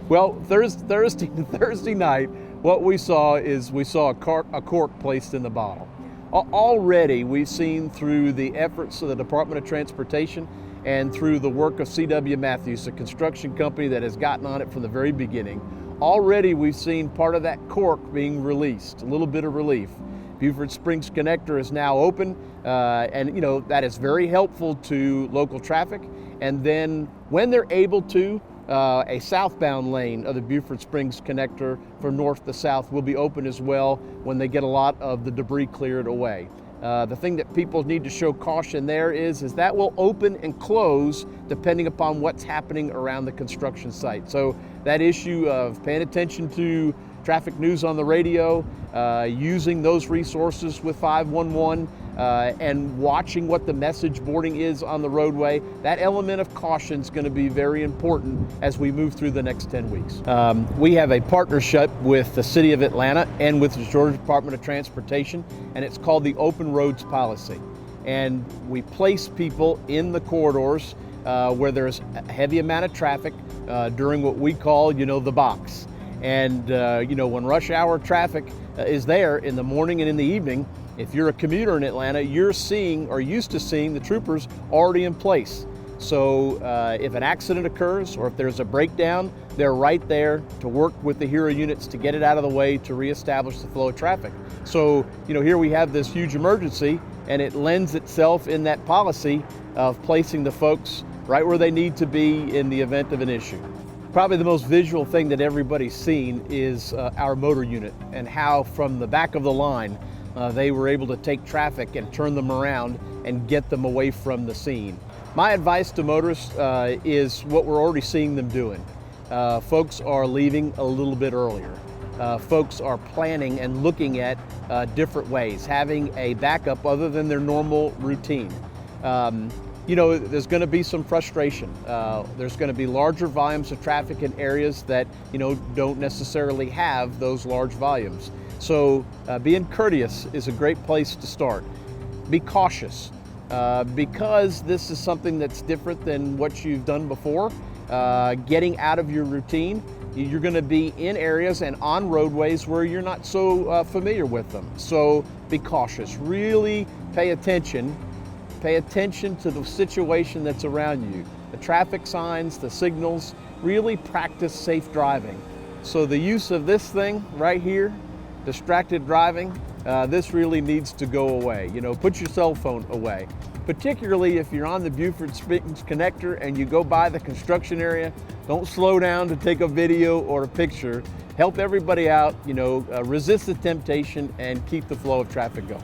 Well, Thursday night, what we saw is a cork placed in the bottle. Already, we've seen through the efforts of the Department of Transportation and through the work of C.W. Matthews, a construction company that has gotten on it from the very beginning, already we've seen part of that cork being released, a little bit of relief. Beaufort Springs Connector is now open, and that is very helpful to local traffic. And then when they're able to, a southbound lane of the Beaufort Springs Connector from north to south will be open as well when they get a lot of the debris cleared away. The thing that people need to show caution there is that will open and close depending upon what's happening around the construction site. So that issue of paying attention to traffic news on the radio, using those resources with 511, and watching what the message boarding is on the roadway, that element of caution is going to be very important as we move through the next 10 weeks. We have a partnership with the City of Atlanta and with the Georgia Department of Transportation, and it's called the Open Roads Policy. And we place people in the corridors where there's a heavy amount of traffic during what we call, the box. And when rush hour traffic is there in the morning and in the evening, if you're a commuter in Atlanta, you're seeing or used to seeing the troopers already in place. So if an accident occurs or if there's a breakdown, they're right there to work with the HERO units to get it out of the way to reestablish the flow of traffic. So here we have this huge emergency, and it lends itself in that policy of placing the folks right where they need to be in the event of an issue. Probably the most visual thing that everybody's seen is our motor unit and how from the back of the line they were able to take traffic and turn them around and get them away from the scene. My advice to motorists is what we're already seeing them doing. Folks are leaving a little bit earlier. Folks are planning and looking at different ways, having a backup other than their normal routine. There's going to be some frustration. There's going to be larger volumes of traffic in areas that, don't necessarily have those large volumes. So being courteous is a great place to start. Be cautious because this is something that's different than what you've done before. Getting out of your routine, you're going to be in areas and on roadways where you're not so familiar with them. So be cautious. Really pay attention. Pay attention to the situation that's around you, the traffic signs, the signals. Really practice safe driving. So the use of this thing right here, distracted driving, this really needs to go away. Put your cell phone away, particularly if you're on the Beaufort Springs Connector and you go by the construction area. Don't slow down to take a video or a picture. Help everybody out, resist the temptation and keep the flow of traffic going.